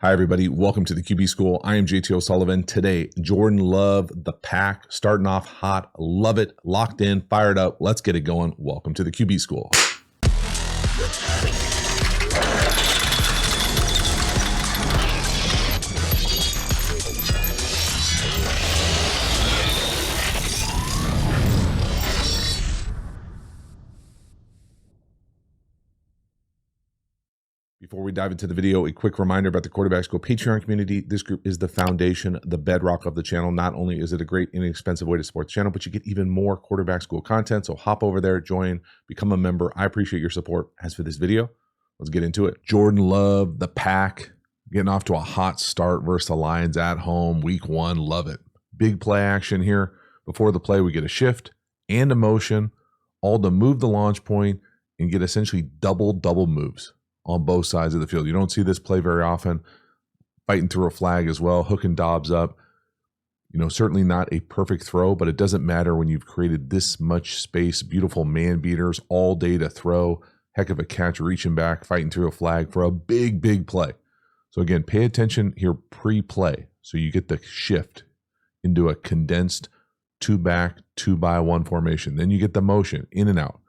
Hi, everybody. Welcome to the QB School. I am JT O'Sullivan. Today, Jordan Love, the pack, starting off hot. Love it. Locked in, fired up. Let's get it going. Welcome to the QB School. Before we dive into the video, a quick reminder about the Quarterback School Patreon community. This group is the foundation, the bedrock of the channel. Not only is it a great, inexpensive way to support the channel, but you get even more Quarterback School content. So hop over there, join, become a member. I appreciate your support. As for this video, let's get into it. Jordan Love, the pack, getting off to a hot start versus the Lions at home, week 1. Love it. Big play action here. Before the play, we get a shift and a motion, all to move the launch point and get essentially double moves on both sides of the field. You don't see this play very often. Fighting through a flag as well, hooking Dobbs up. Certainly not a perfect throw, but it doesn't matter when you've created this much space. Beautiful man beaters all day to throw. Heck of a catch, reaching back, fighting through a flag for a big play. So again, pay attention here pre-play. So you get the shift into a condensed 2-back, 2-by-1 formation. Then you get the motion in and out.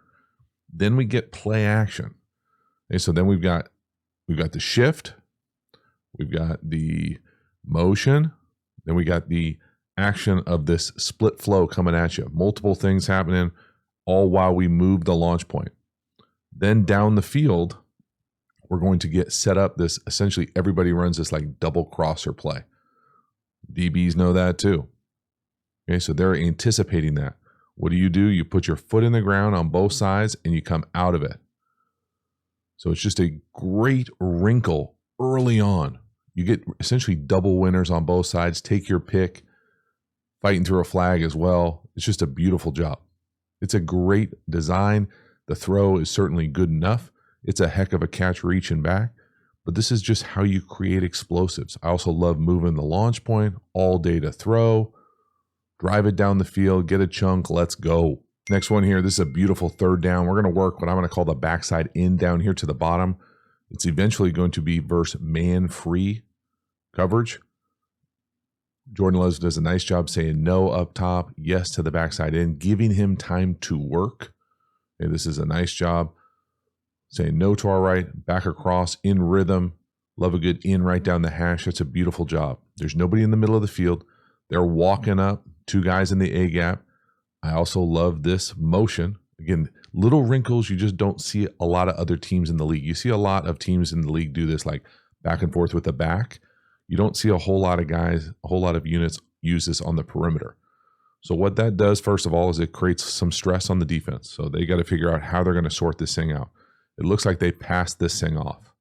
Then we get play action. Okay, so then we've got the shift, we've got the motion, then we got the action of this split flow coming at you. Multiple things happening, all while we move the launch point. Then down the field, we're going to get set up this, essentially everybody runs this like double crosser play. DBs know that too. Okay, so they're anticipating that. What do? You put your foot in the ground on both sides and you come out of it. So it's just a great wrinkle early on. You get essentially double winners on both sides. Take your pick, fighting through a flag as well. It's just a beautiful job. It's a great design. The throw is certainly good enough. It's a heck of a catch reaching back, but this is just how you create explosives. I also love moving the launch point all day to throw, drive it down the field, get a chunk, let's go. Next one here, this is a beautiful third down. We're going to work what I'm going to call the backside in down here to the bottom. It's eventually going to be versus man-free coverage. Jordan Love does a nice job saying no up top, yes to the backside in, giving him time to work. Okay, this is a nice job. Saying no to our right, back across, in rhythm. Love a good in right down the hash. That's a beautiful job. There's nobody in the middle of the field. They're walking up, 2 guys in the A-gap. I also love this motion. Again, little wrinkles you just don't see a lot of other teams in the league. You see a lot of teams in the league do this, like back and forth with the back. You don't see a whole lot of guys, a whole lot of units use this on the perimeter. So what that does, first of all, is it creates some stress on the defense. So they got to figure out how they're going to sort this thing out. It looks like they passed this thing off.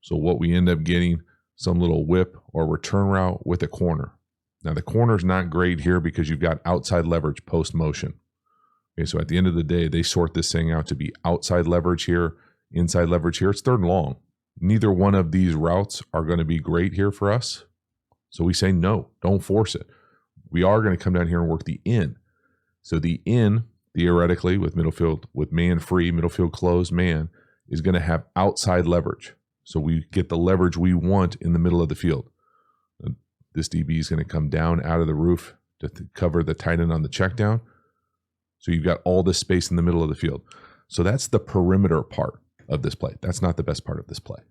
So what we end up getting, some little whip or return route with a corner. Now, the corner's not great here because you've got outside leverage post-motion. Okay, so at the end of the day, they sort this thing out to be outside leverage here, inside leverage here. It's third and long. Neither one of these routes are going to be great here for us. So we say no, don't force it. We are going to come down here and work the in. So the in, theoretically, with middle field, with man free, middle field closed man, is going to have outside leverage. So we get the leverage we want in the middle of the field. This DB is going to come down out of the roof to cover the tight end on the check down. So you've got all this space in the middle of the field. So that's the perimeter part of this play. That's not the best part of this play.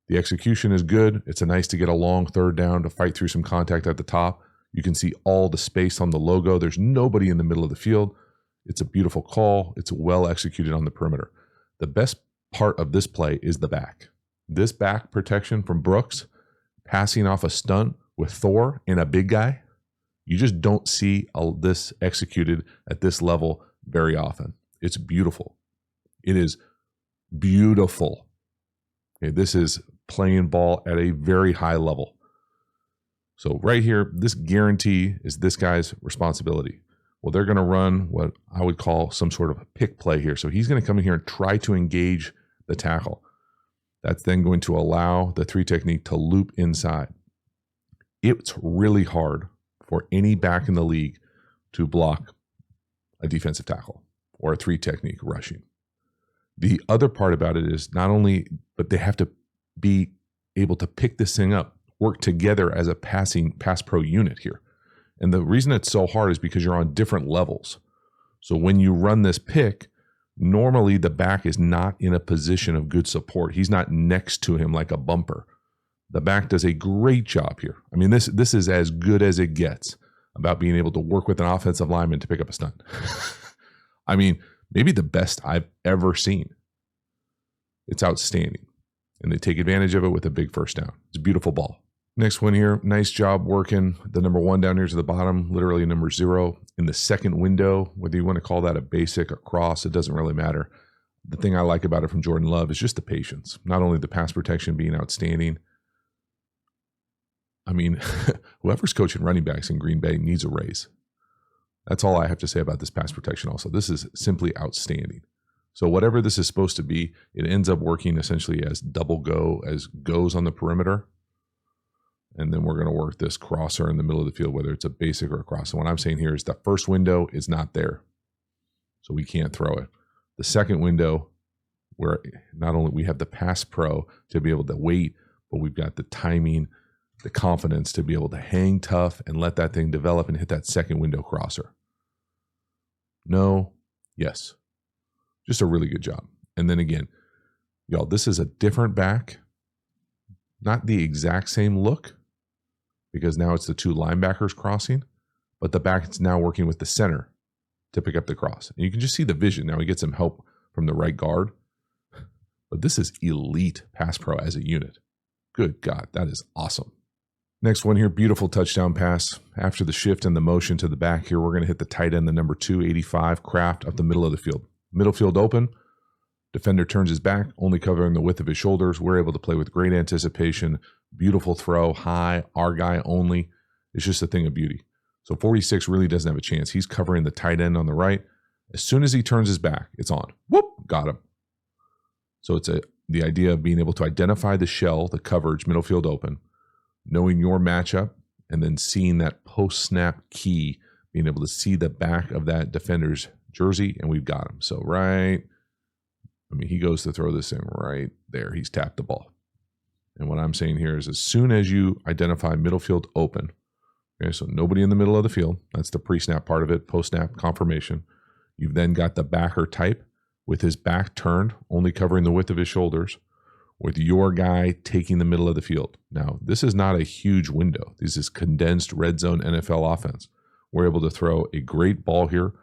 The execution is good. It's nice to get a long third down to fight through some contact at the top. You can see all the space on the logo. There's nobody in the middle of the field. It's a beautiful call. It's well executed on the perimeter. The best part of this play is the back. This back protection from Brooks, passing off a stunt with Thor and a big guy, you just don't see this executed at this level very often. It's beautiful. It is beautiful. Okay, this is playing ball at a very high level. So right here, this guarantee is this guy's responsibility. Well, they're going to run what I would call some sort of a pick play here. So he's going to come in here and try to engage the tackle. That's then going to allow the 3 technique to loop inside. It's really hard for any back in the league to block a defensive tackle or a 3 technique rushing. The other part about it is not only, but they have to be able to pick this thing up, work together as a pass pro unit here. And the reason it's so hard is because you're on different levels. So when you run this pick, normally the back is not in a position of good support. He's not next to him like a bumper. The back does a great job here. I mean, this is as good as it gets about being able to work with an offensive lineman to pick up a stunt. I mean, maybe the best I've ever seen. It's outstanding. And they take advantage of it with a big first down. It's a beautiful ball. Next one here, nice job working the number 1 down here to the bottom, literally number 0 in the second window. Whether you want to call that a basic or cross, it doesn't really matter. The thing I like about it from Jordan Love is just the patience. Not only the pass protection being outstanding. I mean, whoever's coaching running backs in Green Bay needs a raise. That's all I have to say about this pass protection also. This is simply outstanding. So whatever this is supposed to be, it ends up working essentially as double go, as goes on the perimeter. And then we're going to work this crosser in the middle of the field, whether it's a basic or a cross. And what I'm saying here is the first window is not there. So we can't throw it. The second window, where not only we have the pass pro to be able to wait, but we've got the timing, the confidence to be able to hang tough and let that thing develop and hit that second window crosser. No, yes. Just a really good job. And then again, y'all, this is a different back. Not the exact same look, because now it's the 2 linebackers crossing, but the back is now working with the center to pick up the cross. And you can just see the vision. Now he gets some help from the right guard. But this is elite pass pro as a unit. Good God, that is awesome. Next one here, beautiful touchdown pass. After the shift and the motion to the back here, we're going to hit the tight end, the number 285, Kraft, up the middle of the field. Middle field open. Defender turns his back, only covering the width of his shoulders. We're able to play with great anticipation. Beautiful throw, high, our guy only. It's just a thing of beauty. So 46 really doesn't have a chance. He's covering the tight end on the right. As soon as he turns his back, it's on. Whoop, got him. So it's the idea of being able to identify the shell, the coverage, middle field open, knowing your matchup, and then seeing that post-snap key, being able to see the back of that defender's jersey, and we've got him. So he goes to throw this in right there. He's tapped the ball. And what I'm saying here is as soon as you identify middle field open, okay, so nobody in the middle of the field, that's the pre-snap part of it, post-snap confirmation. You've then got the backer type with his back turned, only covering the width of his shoulders, with your guy taking the middle of the field. Now, this is not a huge window. This is condensed red zone NFL offense. We're able to throw a great ball here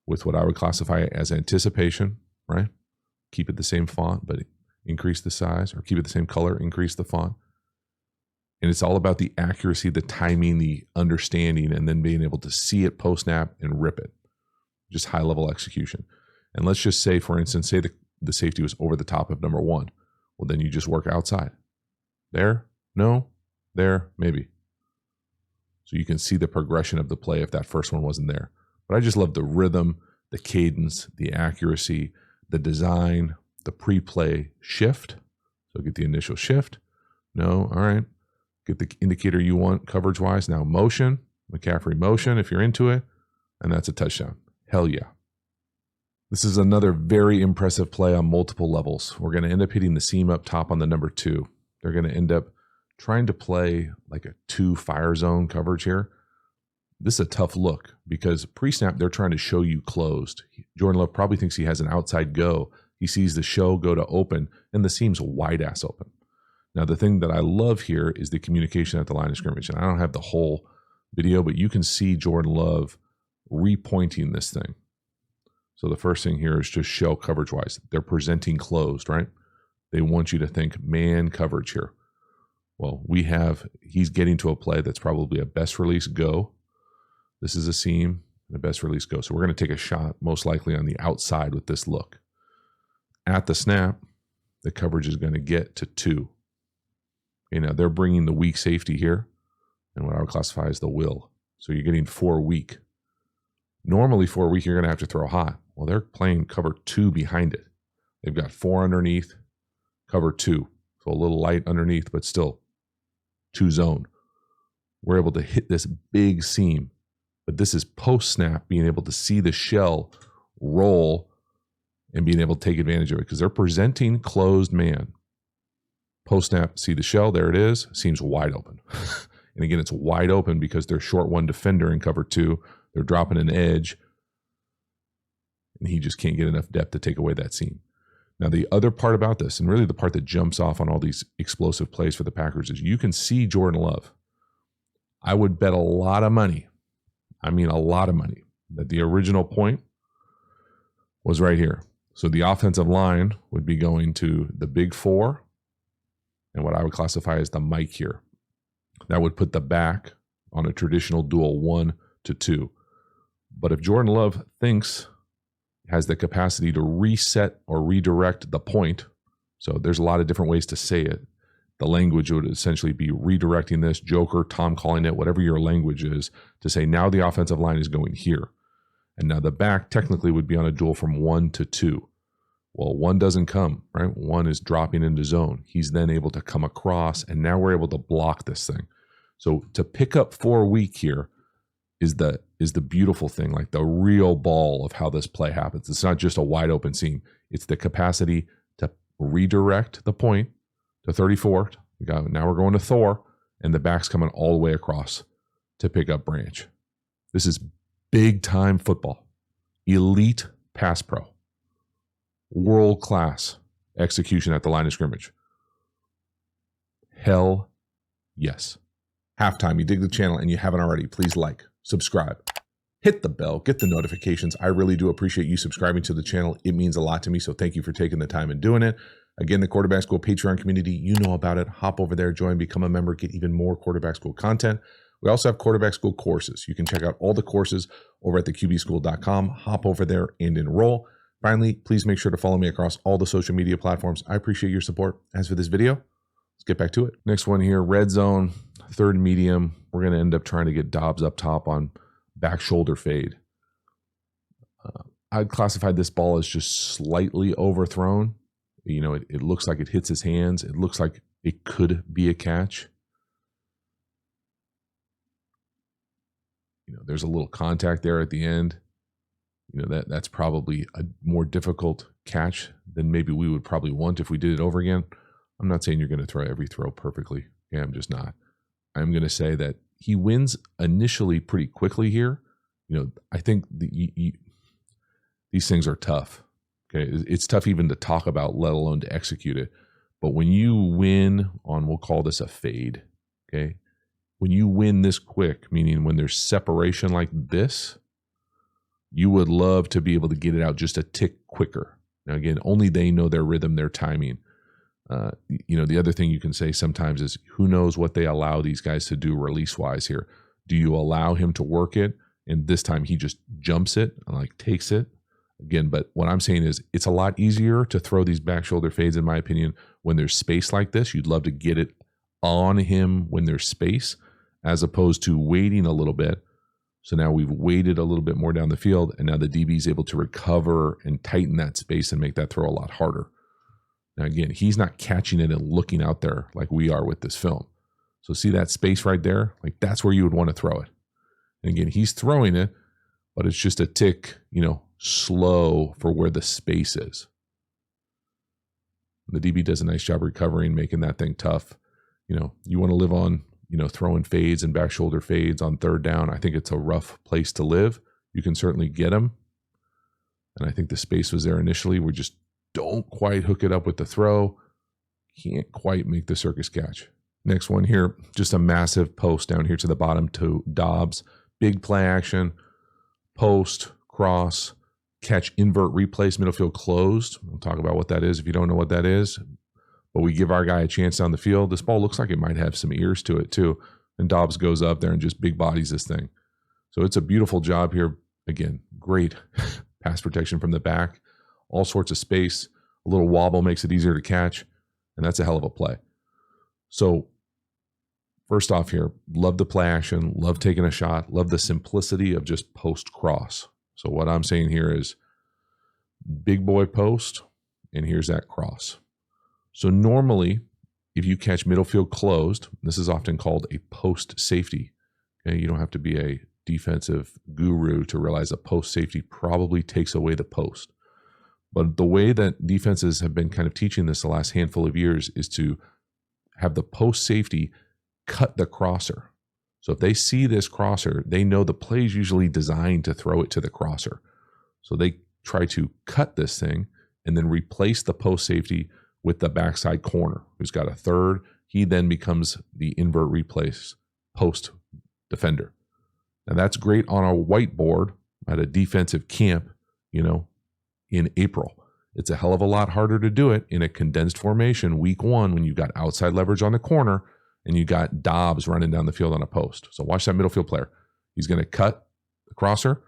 with what I would classify as anticipation, right? Keep it the same font, but increase the size, or keep it the same color, increase the font. And it's all about the accuracy, the timing, the understanding, and then being able to see it post-snap and rip it. Just high-level execution. And let's just say, for instance, say the safety was over the top of number 1. Well, then you just work outside. There, no, there, maybe. So you can see the progression of the play if that first one wasn't there. But I just love the rhythm, the cadence, the accuracy, the design, the pre-play shift. So get the initial shift. No, all right. Get the indicator you want coverage-wise. Now motion, McCaffrey motion if you're into it, and that's a touchdown. Hell yeah. This is another very impressive play on multiple levels. We're going to end up hitting the seam up top on the number 2. They're going to end up trying to play like a 2 fire zone coverage here. This is a tough look because pre-snap, they're trying to show you closed. Jordan Love probably thinks he has an outside go. He sees the show go to open, and the seam's wide ass open. Now, the thing that I love here is the communication at the line of scrimmage. And I don't have the whole video, but you can see Jordan Love repointing this thing. So the first thing here is just shell coverage-wise. They're presenting closed, right? They want you to think man coverage here. Well, he's getting to a play that's probably a best release go. This is a seam and a best release go. So we're going to take a shot, most likely on the outside with this look. At the snap, the coverage is going to get to 2. Okay, now they're bringing the weak safety here, and what I would classify as the will. So you're getting 4 weak. Normally 4 weak, you're going to have to throw hot. Well, they're playing cover 2 behind it. They've got 4 underneath, cover 2. So a little light underneath, but still 2 zone. We're able to hit this big seam, but this is post-snap, being able to see the shell roll and being able to take advantage of it because they're presenting closed man. Post snap, see the shell, there it is, seems wide open. And again, it's wide open because they're short one defender in cover two. They're dropping an edge, and he just can't get enough depth to take away that seam. Now, the other part about this, and really the part that jumps off on all these explosive plays for the Packers, is you can see Jordan Love. I would bet a lot of money, I mean a lot of money, that the original point was right here. So the offensive line would be going to the big four and what I would classify as the Mike here. That would put the back on a traditional dual 1 to 2. But if Jordan Love has the capacity to reset or redirect the point, so there's a lot of different ways to say it. The language would essentially be redirecting this, Joker, Tom calling it, whatever your language is, to say now the offensive line is going here. And now the back technically would be on a dual from 1 to 2. Well, 1 doesn't come, right? 1 is dropping into zone. He's then able to come across, and now we're able to block this thing. So to pick up 4 weak here is the beautiful thing, like the real ball of how this play happens. It's not just a wide open seam. It's the capacity to redirect the point to 34. Now we're going to Thor, and the back's coming all the way across to pick up Branch. This is big time football. Elite pass pro. World-class execution at the line of scrimmage. Hell yes. Halftime, you dig the channel and you haven't already, please like, subscribe, hit the bell, get the notifications. I really do appreciate you subscribing to the channel. It means a lot to me, so thank you for taking the time and doing it. Again, the Quarterback School Patreon community, you know about it. Hop over there, join, become a member, get even more Quarterback School content. We also have Quarterback School courses. You can check out all the courses over at thecubschool.com. Hop over there and enroll. Finally, please make sure to follow me across all the social media platforms. I appreciate your support. As for this video, let's get back to it. Next one here, red zone, third medium. We're going to end up trying to get Dobbs up top on back shoulder fade. I'd classify this ball as just slightly overthrown. You know, it looks like it hits his hands. It looks like it could be a catch. You know, there's a little contact there at the end. You know, that's probably a more difficult catch than maybe we would probably want if we did it over again. I'm not saying you're going to throw every throw perfectly. Yeah, I'm just not. I'm going to say that he wins initially pretty quickly here. You know, I think these things are tough. Okay, it's tough even to talk about, let alone to execute it. But when you win on, we'll call this a fade. Okay, when you win this quick, meaning when there's separation like this, you would love to be able to get it out just a tick quicker. Now, again, only they know their rhythm, their timing. You know, the other thing you can say sometimes is who knows what they allow these guys to do release-wise here. Do you allow him to work it? And this time he just jumps it and like takes it. Again, but what I'm saying is it's a lot easier to throw these back shoulder fades, in my opinion, when there's space like this. You'd love to get it on him when there's space, as opposed to waiting a little bit. So now we've waited a little bit more down the field, and now the DB is able to recover and tighten that space and make that throw a lot harder. Now, again, he's not catching it and looking out there like we are with this film. So see that space right there? Like that's where you would want to throw it. And again, he's throwing it, but it's just a tick, you know, slow for where the space is. The DB does a nice job recovering, making that thing tough. You know, you want to live on, you know, throwing fades and back shoulder fades on third down. I think it's a rough place to live. You can certainly get them. And I think the space was there initially. We just don't quite hook it up with the throw. Can't quite make the circus catch. Next one here, just a massive post down here to the bottom to Dobbs. Big play action, post, cross, catch, invert, replace, middle field closed. We'll talk about what that is if you don't know what that is. But we give our guy a chance down the field. This ball looks like it might have some ears to it too. And Dobbs goes up there and just big bodies this thing. So it's a beautiful job here. Again, great pass protection from the back. All sorts of space. A little wobble makes it easier to catch. And that's a hell of a play. So first off here, love the play action. Love taking a shot. Love the simplicity of just post cross. So what I'm saying here is big boy post. And here's that cross. So normally, if you catch middle field closed, this is often called a post safety. Okay, you don't have to be a defensive guru to realize a post safety probably takes away the post. But the way that defenses have been kind of teaching this the last handful of years is to have the post safety cut the crosser. So if they see this crosser, they know the play is usually designed to throw it to the crosser. So they try to cut this thing and then replace the post safety with the backside corner, who's got a third. He then becomes the invert replace post defender. Now that's great on a whiteboard at a defensive camp, in April. It's a hell of a lot harder to do it in a condensed formation week one when you've got outside leverage on the corner and you got Dobbs running down the field on a post. So watch that middle field player. He's going to cut the crosser.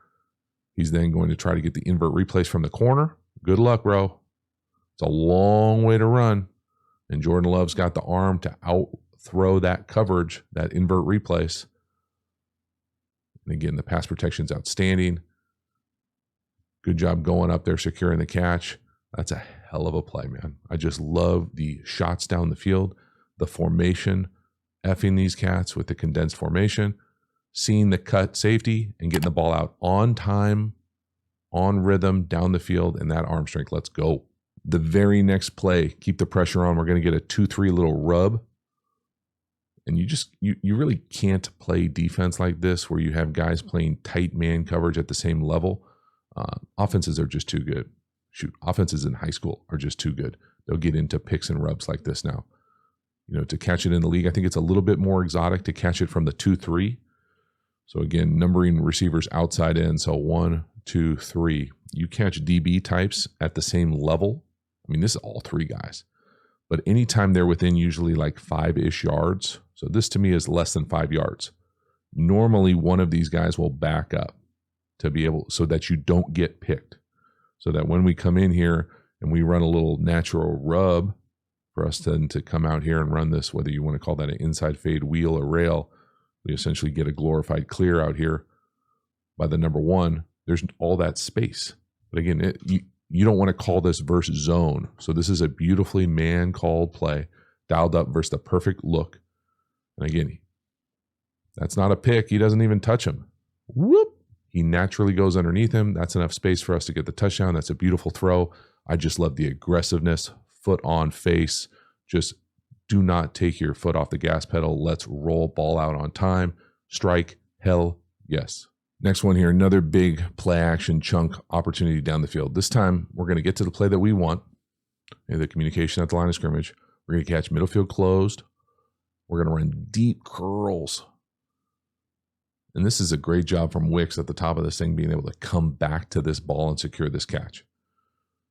He's then going to try to get the invert replace from the corner. Good luck, bro. It's a long way to run. And Jordan Love's got the arm to out throw that coverage, that invert replace. And again, the pass protection's outstanding. Good job going up there, securing the catch. That's a hell of a play, man. I just love the shots down the field, the formation, effing these cats with the condensed formation, seeing the cut safety and getting the ball out on time, on rhythm, down the field, and that arm strength. Let's go. The very next play, keep the pressure on. We're going to get a 2-3 little rub. And you really can't play defense like this where you have guys playing tight man coverage at the same level. Offenses are just too good. Offenses in high school are just too good. They'll get into picks and rubs like this now. To catch it in the league, I think it's a little bit more exotic to catch it from the 2-3. So again, numbering receivers outside in. So 1, 2, 3. You catch DB types at the same level. I mean, this is all three guys. But anytime they're within usually like 5-ish yards, so this to me is less than 5 yards. Normally one of these guys will back up to be able, so that you don't get picked. So that when we come in here and we run a little natural rub for us then to come out here and run this, whether you want to call that an inside fade wheel or rail, we essentially get a glorified clear out here by the number one. There's all that space. But again, you don't want to call this versus zone. So this is a beautifully man-called play, dialed up versus the perfect look. And again, that's not a pick. He doesn't even touch him. Whoop! He naturally goes underneath him. That's enough space for us to get the touchdown. That's a beautiful throw. I just love the aggressiveness, foot on face. Just do not take your foot off the gas pedal. Let's roll ball out on time. Strike. Hell yes. Next one here, another big play action chunk opportunity down the field. This time, we're going to get to the play that we want. The communication at the line of scrimmage. We're going to catch middle field closed. We're going to run deep curls. And this is a great job from Wicks at the top of this thing, being able to come back to this ball and secure this catch.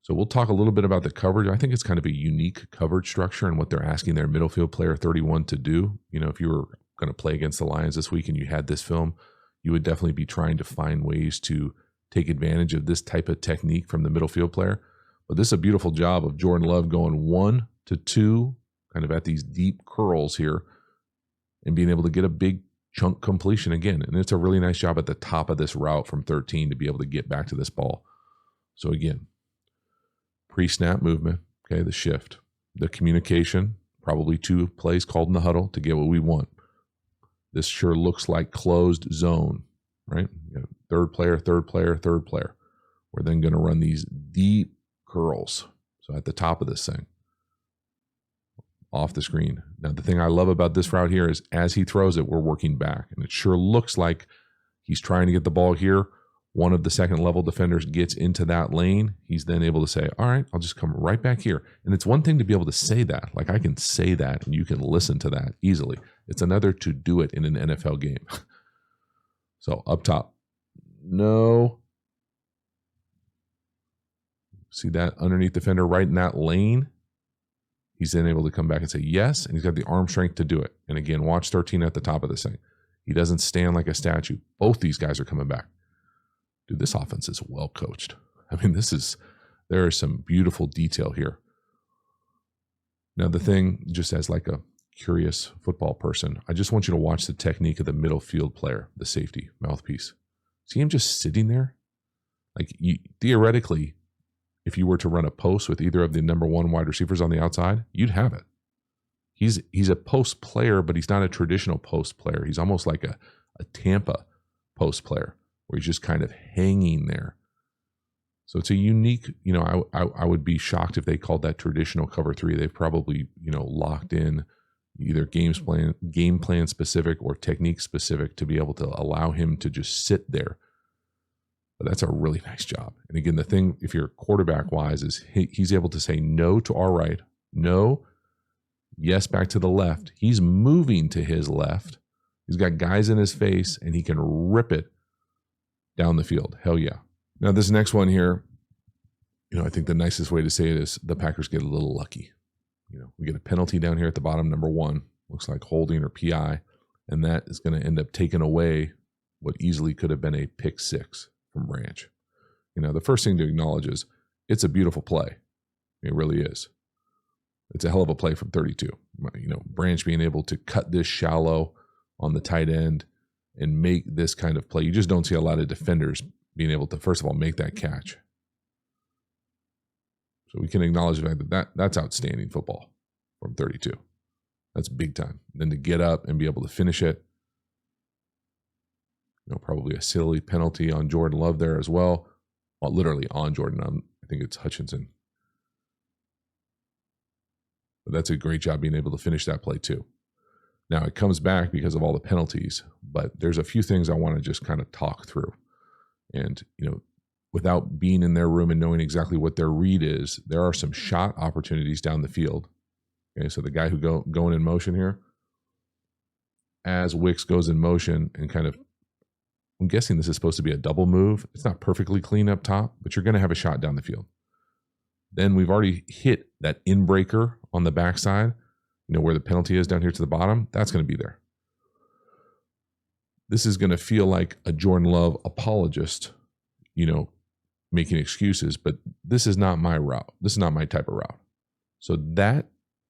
So we'll talk a little bit about the coverage. I think it's kind of a unique coverage structure and what they're asking their middle field player 31 to do. If you were going to play against the Lions this week and you had this film, you would definitely be trying to find ways to take advantage of this type of technique from the middle field player. But this is a beautiful job of Jordan Love going 1 to 2, kind of at these deep curls here, and being able to get a big chunk completion again. And it's a really nice job at the top of this route from 13 to be able to get back to this ball. So again, pre-snap movement, okay, the shift, the communication, probably 2 plays called in the huddle to get what we want. This sure looks like closed zone, right? Third player, third player, third player. We're then going to run these deep curls. So at the top of this thing, off the screen. Now, the thing I love about this route here is as he throws it, we're working back. And it sure looks like he's trying to get the ball here. One of the second level defenders gets into that lane. He's then able to say, all right, I'll just come right back here. And it's one thing to be able to say that. Like I can say that and you can listen to that easily. It's another to do it in an NFL game. So up top, no. See that underneath defender right in that lane? He's then able to come back and say yes, and he's got the arm strength to do it. And again, watch 13 at the top of this thing. He doesn't stand like a statue. Both these guys are coming back. Dude, this offense is well coached. I mean, there is some beautiful detail here. Now, the thing, just as like a curious football person, I just want you to watch the technique of the middle field player, the safety, mouthpiece. See him just sitting there? Like, theoretically, if you were to run a post with either of the number one wide receivers on the outside, you'd have it. He's a post player, but he's not a traditional post player. He's almost like a Tampa post player, where he's just kind of hanging there. So it's a unique, I would be shocked if they called that traditional cover 3. They've probably, locked in, either game plan specific or technique specific to be able to allow him to just sit there. But that's a really nice job. And again, the thing, if you're quarterback wise, is he's able to say no to our right, no, yes, back to the left. He's moving to his left. He's got guys in his face, and he can rip it down the field. Hell yeah. Now, this next one here, I think the nicest way to say it is the Packers get a little lucky. We get a penalty down here at the bottom, number 1. Looks like holding or PI, and that is going to end up taking away what easily could have been a pick 6 from Branch. The first thing to acknowledge is it's a beautiful play. It really is. It's a hell of a play from 32. Branch being able to cut this shallow on the tight end and make this kind of play. You just don't see a lot of defenders being able to, first of all, make that catch. So we can acknowledge the fact that that's outstanding football from 32. That's big time. Then to get up and be able to finish it, probably a silly penalty on Jordan Love there as well. Well, literally on Jordan. I think it's Hutchinson. But that's a great job being able to finish that play too. Now it comes back because of all the penalties, but there's a few things I want to just kind of talk through. And, without being in their room and knowing exactly what their read is, there are some shot opportunities down the field. Okay, so the guy who going in motion here, as Wicks goes in motion and kind of, I'm guessing this is supposed to be a double move. It's not perfectly clean up top, but you're going to have a shot down the field. Then we've already hit that in-breaker on the backside, where the penalty is down here to the bottom. That's going to be there. This is going to feel like a Jordan Love apologist, making excuses, but this is not my route. This is not my type of route. So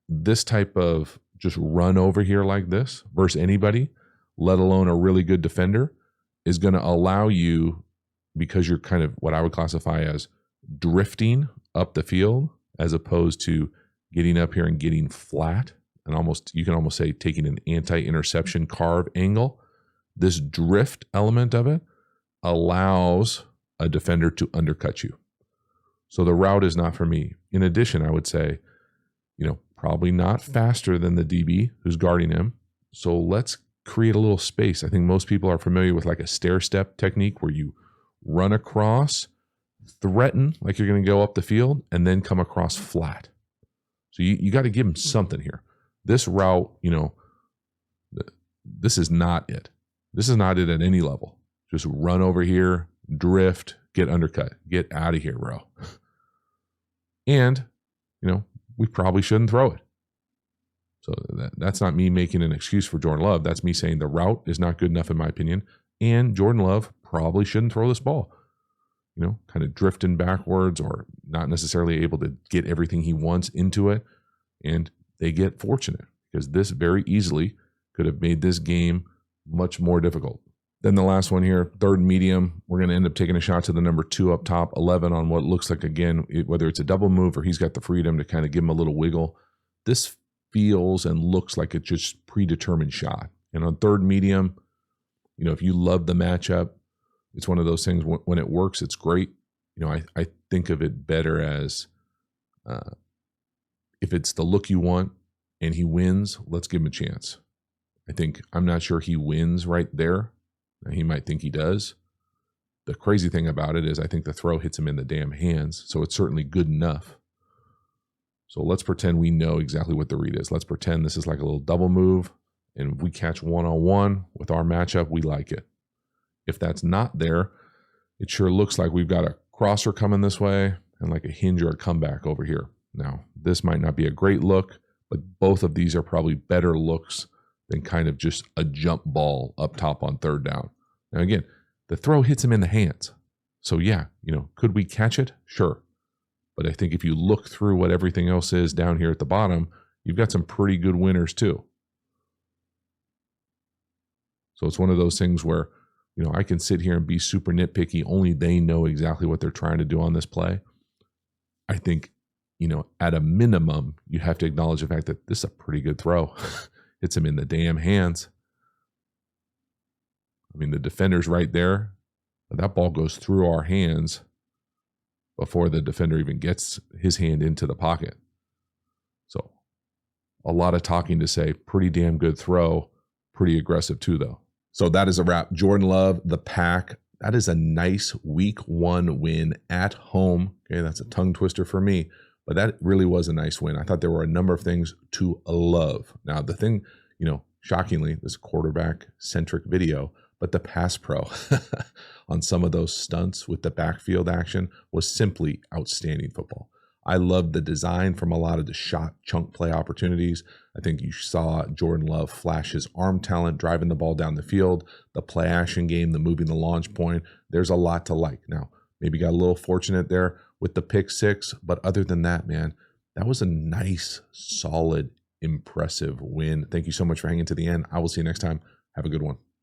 this type of just run over here like this versus anybody, let alone a really good defender, is going to allow you, because you're kind of what I would classify as drifting up the field, as opposed to getting up here and getting flat, and you can almost say taking an anti-interception carve angle. This drift element of it allows a defender to undercut you. So the route is not for me. In addition, I would say, probably not faster than the DB who's guarding him. So let's create a little space. I think most people are familiar with like a stair step technique where you run across, threaten like you're going to go up the field, and then come across flat. So you got to give him something here. This route, this is not it. This is not it at any level. Just run over here, drift, get undercut, get out of here, bro. And, we probably shouldn't throw it. So that's not me making an excuse for Jordan Love. That's me saying the route is not good enough in my opinion. And Jordan Love probably shouldn't throw this ball. Kind of drifting backwards or not necessarily able to get everything he wants into it. And they get fortunate because this very easily could have made this game much more difficult. Then the last one here, third medium, we're going to end up taking a shot to the number 2 up top, 11 on what looks like, again, whether it's a double move or he's got the freedom to kind of give him a little wiggle. This feels and looks like it's just predetermined shot. And on third medium, if you love the matchup, it's one of those things when it works, it's great. I think of it better as if it's the look you want and he wins, let's give him a chance. I'm not sure he wins right there. He might think he does. The crazy thing about it is I think the throw hits him in the damn hands, so it's certainly good enough. So let's pretend we know exactly what the read is. Let's pretend this is like a little double move, and if we catch one-on-one with our matchup, we like it. If that's not there, it sure looks like we've got a crosser coming this way and like a hinge or a comeback over here. Now, this might not be a great look, but both of these are probably better looks than kind of just a jump ball up top on third down. Now, again, the throw hits him in the hands. So, yeah, could we catch it? Sure. But I think if you look through what everything else is down here at the bottom, you've got some pretty good winners too. So it's one of those things where, I can sit here and be super nitpicky. Only they know exactly what they're trying to do on this play. I think, at a minimum, you have to acknowledge the fact that this is a pretty good throw. Hits him in the damn hands. I mean, the defender's right there. But that ball goes through our hands before the defender even gets his hand into the pocket. So a lot of talking to say pretty damn good throw, pretty aggressive too, though. So that is a wrap. Jordan Love, the Pack. That is a nice week 1 win at home. Okay, that's a tongue twister for me, but that really was a nice win. I thought there were a number of things to love. Now, the thing, shockingly, this quarterback-centric video, but the pass pro on some of those stunts with the backfield action was simply outstanding football. I loved the design from a lot of the shot chunk play opportunities. I think you saw Jordan Love flash his arm talent, driving the ball down the field, the play action game, the moving the launch point. There's a lot to like. Now, maybe got a little fortunate there with the pick 6, but other than that, man, that was a nice, solid, impressive win. Thank you so much for hanging to the end. I will see you next time. Have a good one.